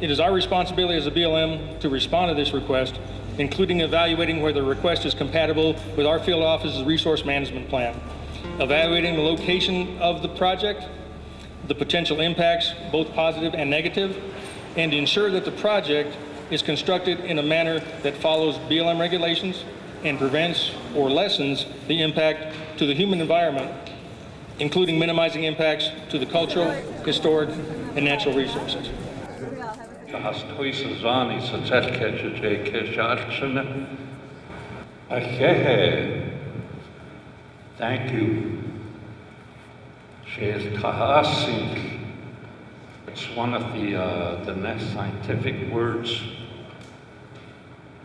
It is our responsibility as a BLM to respond to this request, including evaluating whether the request is compatible with our field office's resource management plan, evaluating the location of the project, the potential impacts, both positive and negative, and ensure that the project is constructed in a manner that follows BLM regulations and prevents or lessens the impact to the human environment, including minimizing impacts to the cultural, historic, and natural resources. Thank you. It's one of the next scientific words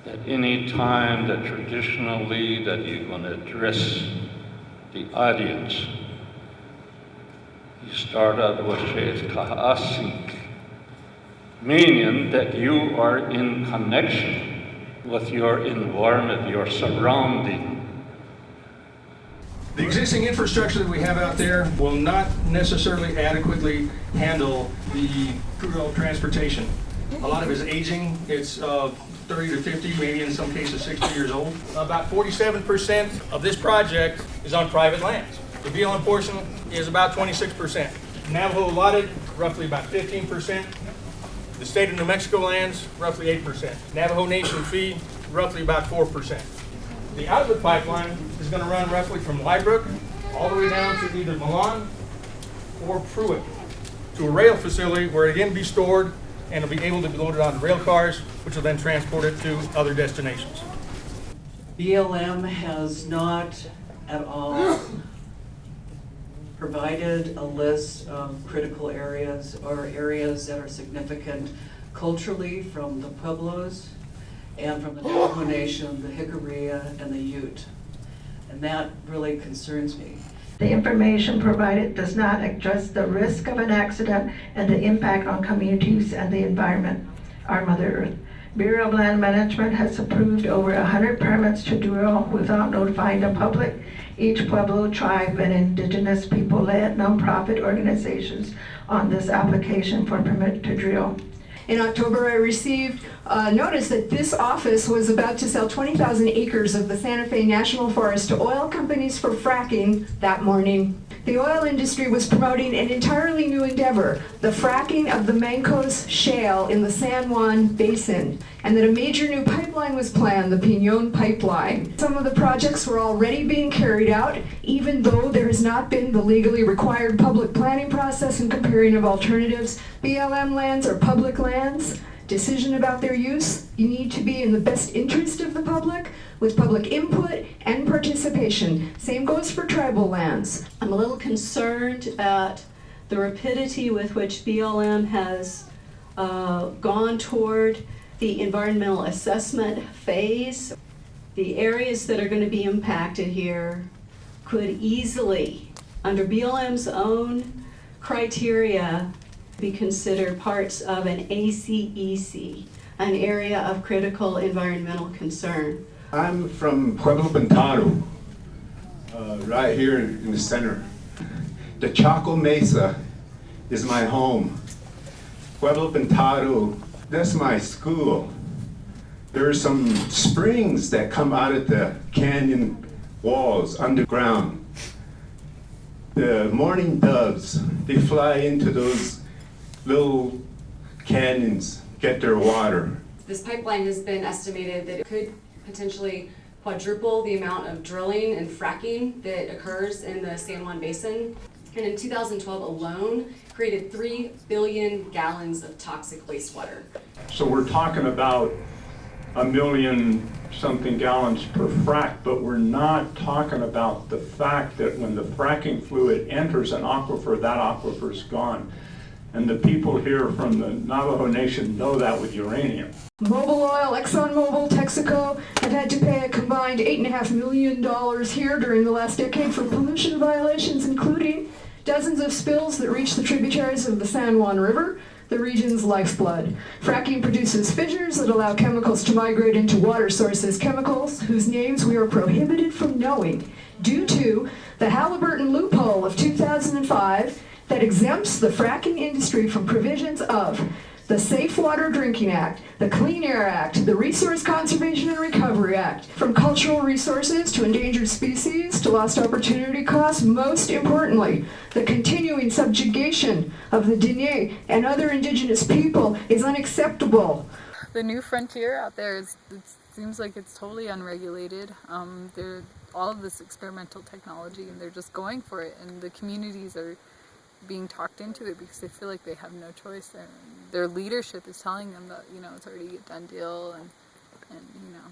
that any time that traditionally that you're going to address the audience, you start out with kahasik, meaning that you are in connection with your environment, your surrounding. The existing infrastructure that we have out there will not necessarily adequately handle the crude oil transportation. A lot of it is aging. It's 30 to 50, maybe in some cases 60 years old. About 47% of this project is on private lands. The BLM portion is about 26%. Navajo allotted, roughly about 15%. The state of New Mexico lands, roughly 8%. Navajo Nation fee, roughly about 4%. The outlet pipeline is going to run roughly from Liebrook all the way down to either Milan or Pruitt to a rail facility where it can be stored and it'll be able to be loaded onto rail cars, which will then transport it to other destinations. BLM has not at all provided a list of critical areas or areas that are significant culturally from the Pueblos and from the Navajo Nation, the Jicarilla, and the Ute. And that really concerns me. The information provided does not address the risk of an accident and the impact on communities and the environment, our Mother Earth. Bureau of Land Management has approved over 100 permits to drill without notifying the public. Each Pueblo, tribe, and indigenous people-led nonprofit organizations on this application for permit to drill. In October, I received a notice that this office was about to sell 20,000 acres of the Santa Fe National Forest to oil companies for fracking that morning. The oil industry was promoting an entirely new endeavor, the fracking of the Mancos Shale in the San Juan Basin, and that a major new pipeline was planned, the Piñon pipeline. Some of the projects were already being carried out, even though there has not been the legally required public planning process and comparing of alternatives. BLM lands are public lands. Decision about their use, you need to be in the best interest of the public, with public input and participation. Same goes for tribal lands. I'm a little concerned at the rapidity with which BLM has gone toward the environmental assessment phase. The areas that are going to be impacted here could easily, under BLM's own criteria, be considered parts of an ACEC, an area of critical environmental concern. I'm from Pueblo Pintado, right here in the center. The Chaco Mesa is my home. Pueblo Pintado, that's my school. There are some springs that come out of the canyon walls underground. The mourning doves, they fly into those little canyons, get their water. This pipeline has been estimated that it could potentially quadruple the amount of drilling and fracking that occurs in the San Juan Basin. And in 2012 alone, created 3 billion gallons of toxic wastewater. So we're talking about 1 million something gallons per frac, but we're not talking about the fact that when the fracking fluid enters an aquifer, that aquifer is gone. And the people here from the Navajo Nation know that with uranium. Mobil Oil, ExxonMobil, Texaco have had to pay a combined $8.5 million here during the last decade for pollution violations, including dozens of spills that reach the tributaries of the San Juan River, the region's lifeblood. Fracking produces fissures that allow chemicals to migrate into water sources, chemicals whose names we are prohibited from knowing due to the Halliburton loophole of 2005 that exempts the fracking industry from provisions of the Safe Water Drinking Act, the Clean Air Act, the Resource Conservation and Recovery Act. From cultural resources to endangered species to lost opportunity costs, most importantly, the continuing subjugation of the Diné and other indigenous people is unacceptable. The new frontier out there it seems like it's totally unregulated. They're all of this experimental technology and they're just going for it, and the communities are being talked into it because they feel like they have no choice. Their leadership is telling them that, you know, it's already a done deal and you know,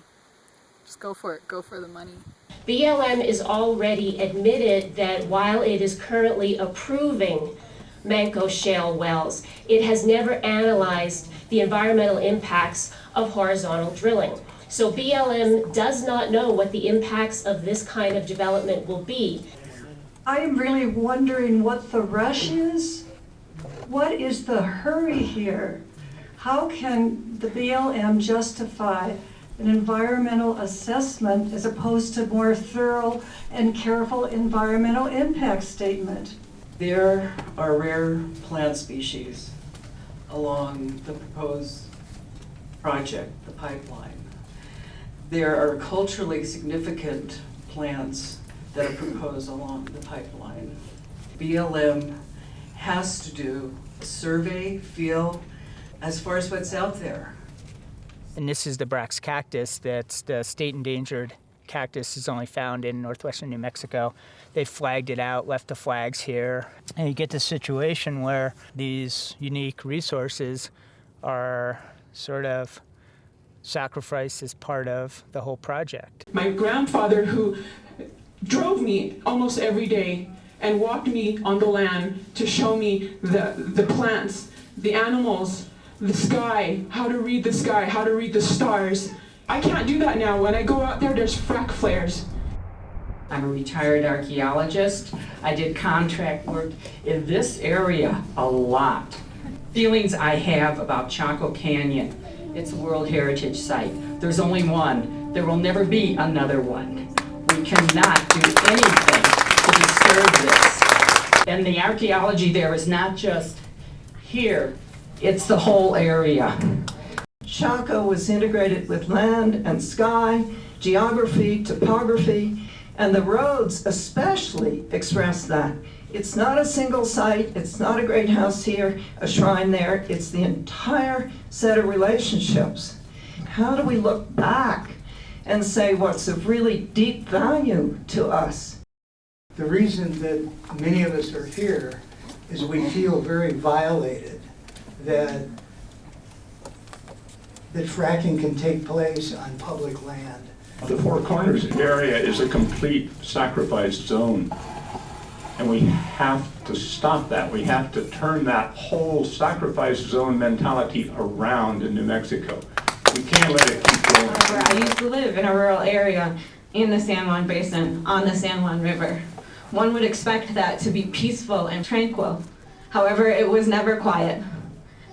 just go for it, go for the money. BLM is already admitted that while it is currently approving Manco shale wells, it has never analyzed the environmental impacts of horizontal drilling. So BLM does not know what the impacts of this kind of development will be. I'm really wondering what the rush is. What is the hurry here? How can the BLM justify an environmental assessment as opposed to more thorough and careful environmental impact statement? There are rare plant species along the proposed project, the pipeline. There are culturally significant plants that are proposed along the pipeline. BLM has to do a survey, feel, as far as what's out there. And this is the Brax cactus. That's the state endangered cactus. Is only found in northwestern New Mexico. They flagged it out, left the flags here. And you get the situation where these unique resources are sort of sacrificed as part of the whole project. My grandfather, who drove me almost every day and walked me on the land to show me the plants, the animals, the sky, how to read the sky, how to read the stars. I can't do that now. When I go out there, there's frack flares. I'm a retired archaeologist. I did contract work in this area a lot. Feelings I have about Chaco Canyon. It's a World Heritage Site. There's only one. There will never be another one. We cannot do anything to disturb this. And the archaeology there is not just here, it's the whole area. Chaco was integrated with land and sky, geography, topography, and the roads especially express that. It's not a single site, it's not a great house here, a shrine there, it's the entire set of relationships. How do we look back and say what's of really deep value to us? The reason that many of us are here is we feel very violated that fracking can take place on public land. The Four Corners area is a complete sacrifice zone. And we have to stop that. We have to turn that whole sacrifice zone mentality around in New Mexico. We can't let it keep going. I used to live in a rural area in the San Juan Basin on the San Juan River. One would expect that to be peaceful and tranquil. However, it was never quiet.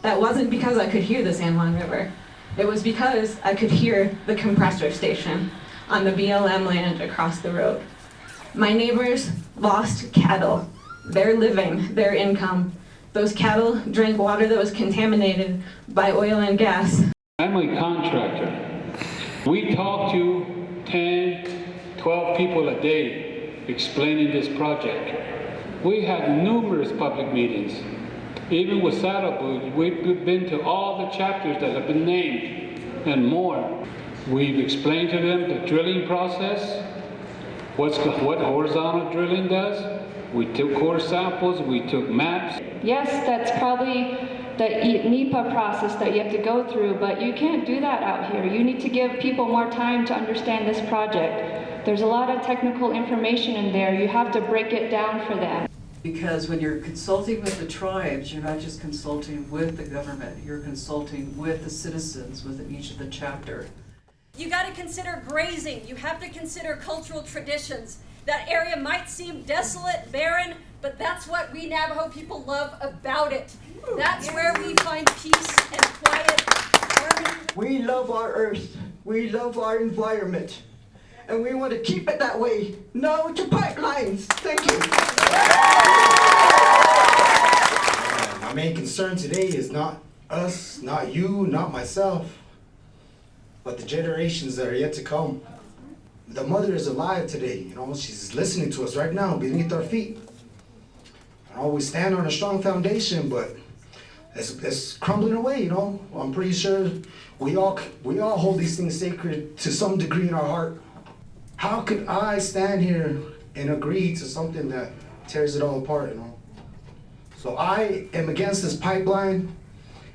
That wasn't because I could hear the San Juan River. It was because I could hear the compressor station on the BLM land across the road. My neighbors lost cattle, their living, their income. Those cattle drank water that was contaminated by oil and gas. I'm a contractor. We talk to 10, 12 people a day explaining this project. We had numerous public meetings. Even with Saddle Boot, we've been to all the chapters that have been named and more. We've explained to them the drilling process, what horizontal drilling does. We took core samples, we took maps. Yes, that's probably the NEPA process that you have to go through, but you can't do that out here. You need to give people more time to understand this project. There's a lot of technical information in there. You have to break it down for them. Because when you're consulting with the tribes, you're not just consulting with the government, you're consulting with the citizens within each of the chapter. You got to consider grazing. You have to consider cultural traditions. That area might seem desolate, barren, but that's what we Navajo people love about it. That's where we find peace and quiet, harmony. We love our earth. We love our environment. And we want to keep it that way. No to pipelines. Thank you. My main concern today is not us, not you, not myself, but the generations that are yet to come. The mother is alive today, you know, she's listening to us right now beneath our feet. And we stand on a strong foundation, but it's crumbling away, you know. I'm pretty sure we all hold these things sacred to some degree in our heart. How could I stand here and agree to something that tears it all apart, you know? So I am against this pipeline,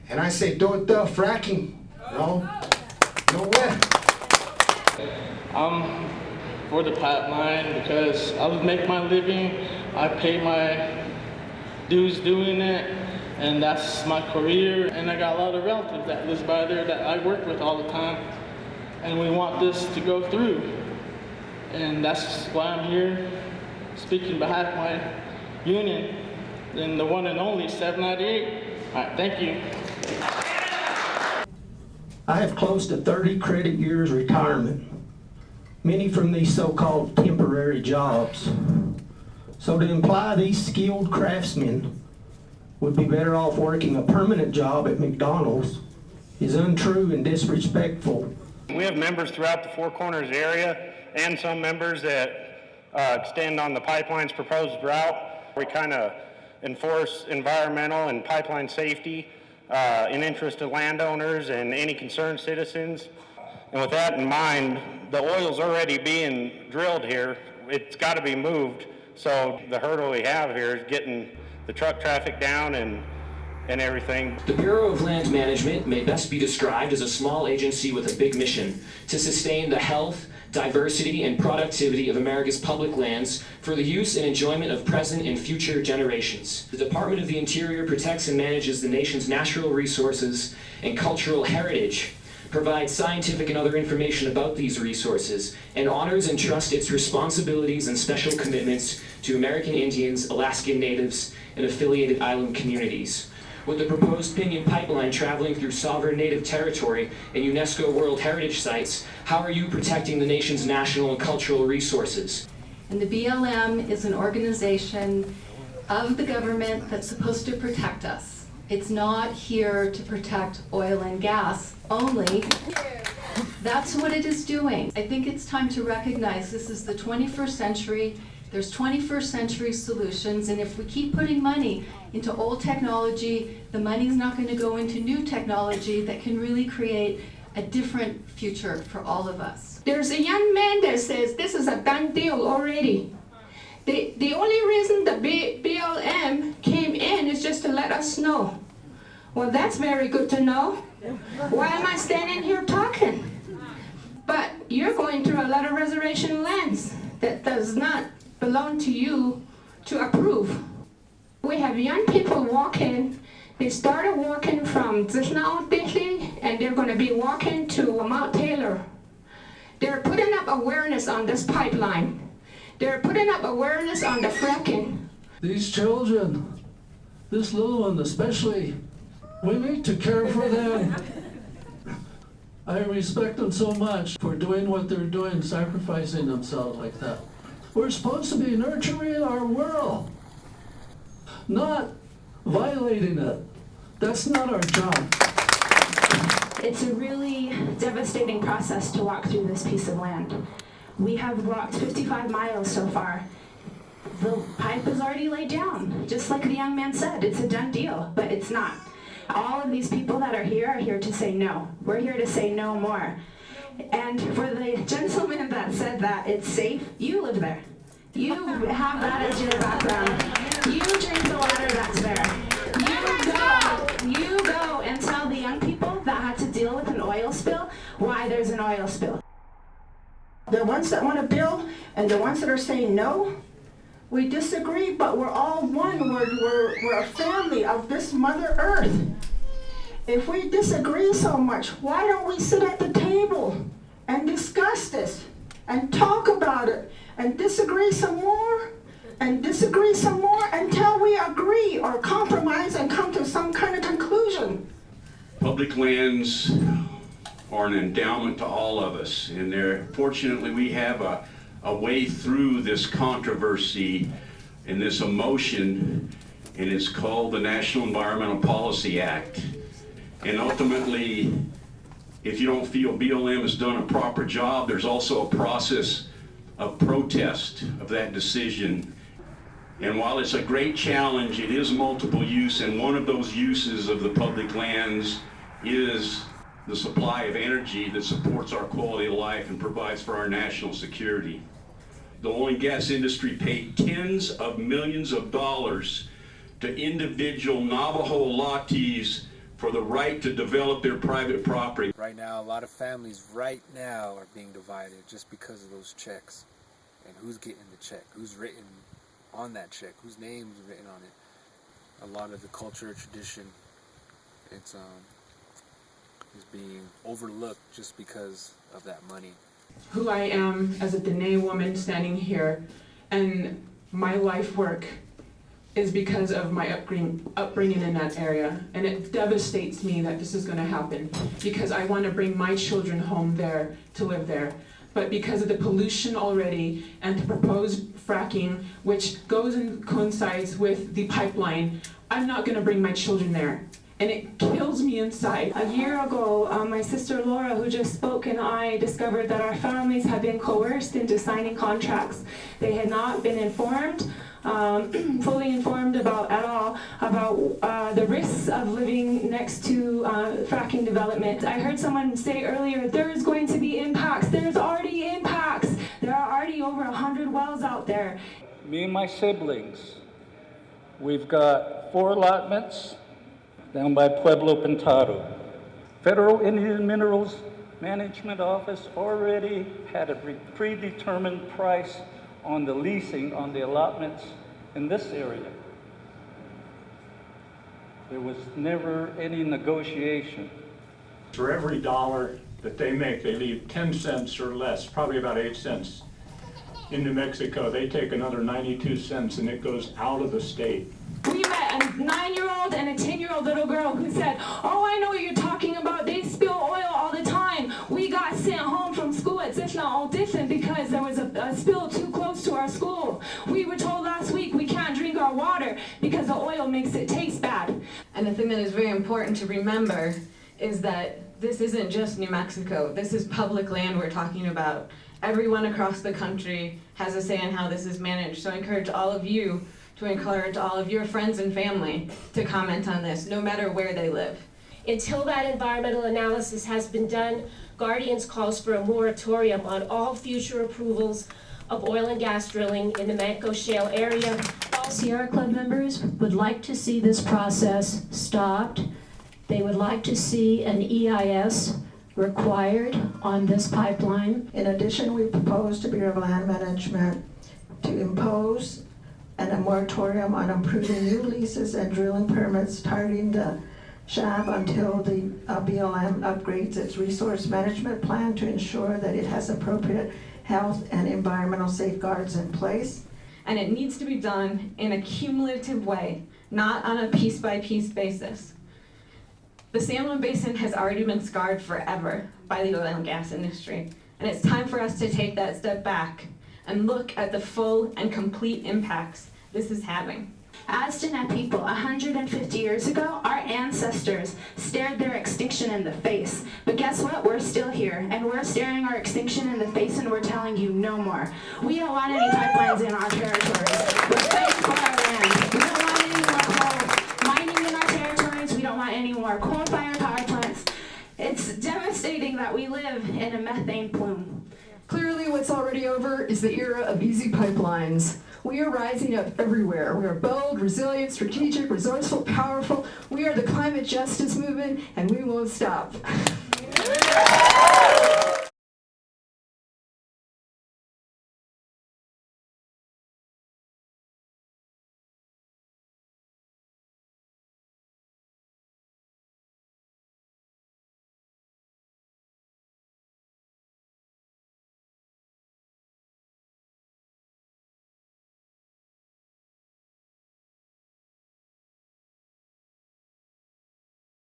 and I say, do it the fracking, you know? No way. I'm for the pipeline because I would make my living. I pay my dues doing it, and that's my career. And I got a lot of relatives that live by there that I work with all the time, and we want this to go through. And that's why I'm here speaking on behalf of my union and the one and only 798. All right, thank you. I have close to 30 credit years retirement, many from these so-called temporary jobs. So to imply these skilled craftsmen would be better off working a permanent job at McDonald's is untrue and disrespectful. We have members throughout the Four Corners area and some members that extend on the pipeline's proposed route. We kind of enforce environmental and pipeline safety in interest of landowners and any concerned citizens. And with that in mind, the oil's already being drilled here. It's got to be moved. So the hurdle we have here is getting the truck traffic down and everything. The Bureau of Land Management may best be described as a small agency with a big mission to sustain the health, diversity, and productivity of America's public lands for the use and enjoyment of present and future generations. The Department of the Interior protects and manages the nation's natural resources and cultural heritage, provides scientific and other information about these resources, and honors and trusts its responsibilities and special commitments to American Indians, Alaskan Natives, and affiliated island communities. With the proposed Piñon pipeline traveling through sovereign native territory and UNESCO World Heritage Sites, how are you protecting the nation's national and cultural resources? And the BLM is an organization of the government that's supposed to protect us. It's not here to protect oil and gas only. That's what it is doing. I think it's time to recognize this is the 21st century. There's 21st century solutions, and if we keep putting money into old technology, the money's not going to go into new technology that can really create a different future for all of us. There's a young man that says this is a done deal already. The only reason the BLM came in is just to let us know. Well, that's very good to know. Why am I standing here talking? But you're going through a lot of reservation lands that does not belong to you to approve. We have young people walking. They started walking from San Juan Basin, and they're going to be walking to Mount Taylor. They're putting up awareness on this pipeline. They're putting up awareness on the fracking. These children, this little one especially, we need to care for them. I respect them so much for doing what they're doing, sacrificing themselves like that. We're supposed to be nurturing our world, not violating it. That's not our job. It's a really devastating process to walk through this piece of land. We have walked 55 miles so far. The pipe is already laid down. Just like the young man said, it's a done deal, but it's not. All of these people that are here to say no. We're here to say no more. And for the gentleman that said that it's safe, you live there. You have that as your background. You drink the water that's there. You go and tell the young people that had to deal with an oil spill why there's an oil spill. The ones that want to build and the ones that are saying no, we disagree, but we're all one. We're a family of this Mother Earth. If we disagree so much, why don't we sit at the table and discuss this and talk about it and disagree some more and disagree some more until we agree or compromise and come to some kind of conclusion? Public lands are an endowment to all of us, and fortunately we have a way through this controversy and this emotion, and it's called the National Environmental Policy Act. And ultimately, if you don't feel BLM has done a proper job, there's also a process of protest of that decision. And while it's a great challenge, it is multiple use, and one of those uses of the public lands is the supply of energy that supports our quality of life and provides for our national security. The oil and gas industry paid tens of millions of dollars to individual Navajo allottees for the right to develop their private property. Right now, a lot of families right now are being divided just because of those checks. And who's getting the check? Who's written on that check? Whose name's written on it? A lot of the culture, tradition, it's is being overlooked just because of that money. Who I am as a Dene woman standing here, and my life work is because of my upbringing in that area, and it devastates me that this is going to happen because I want to bring my children home there to live there. But because of the pollution already and the proposed fracking, which goes and coincides with the pipeline, I'm not going to bring my children there. And it kills me inside. A year ago, my sister Laura, who just spoke, and I discovered that our families had been coerced into signing contracts. They had not been informed, fully informed at all about the risks of living next to fracking development. I heard someone say earlier, there's going to be impacts. There's already impacts. There are already over 100 wells out there. Me and my siblings, we've got 4 allotments down by Pueblo Pintado. Federal Indian Minerals Management Office already had a predetermined price on the leasing on the allotments in this area. There was never any negotiation. For every dollar that they make, they leave 10 cents or less, probably about 8 cents, into Mexico. They take another 92 cents and it goes out of the state. We met a 9-year-old and a 10-year-old little girl who said, oh, I know what you're talking about. They spill oil all the time. We got sent home from school at Zifna because there was a spill too close to our school. We were told last week we can't drink our water because the oil makes it taste bad. And the thing that is very important to remember is that this isn't just New Mexico. This is public land we're talking about. Everyone across the country has a say in how this is managed. So I encourage all of you to encourage all of your friends and family to comment on this, no matter where they live. Until that environmental analysis has been done, Guardians calls for a moratorium on all future approvals of oil and gas drilling in the Manco Shale area. All Sierra Club members would like to see this process stopped. They would like to see an EIS required on this pipeline. In addition, we propose to Bureau of Land Management to impose a moratorium on approving new leases and drilling permits targeting the SHAB until the BLM upgrades its resource management plan to ensure that it has appropriate health and environmental safeguards in place. And it needs to be done in a cumulative way, not on a piece-by-piece basis. The San Juan Basin has already been scarred forever by the oil and gas industry, and it's time for us to take that step back and look at the full and complete impacts this is having. As Dene people, 150 years ago, our ancestors stared their extinction in the face. But guess what? We're still here, and we're staring our extinction in the face, and we're telling you no more. We don't want any pipelines in our territories. We're fighting for our land. We don't want any more coal mining in our territories. We don't want any more coal-fired power plants. It's devastating that we live in a methane plume. Clearly what's already over is the era of easy pipelines. We are rising up everywhere. We are bold, resilient, strategic, resourceful, powerful. We are the climate justice movement, and we won't stop.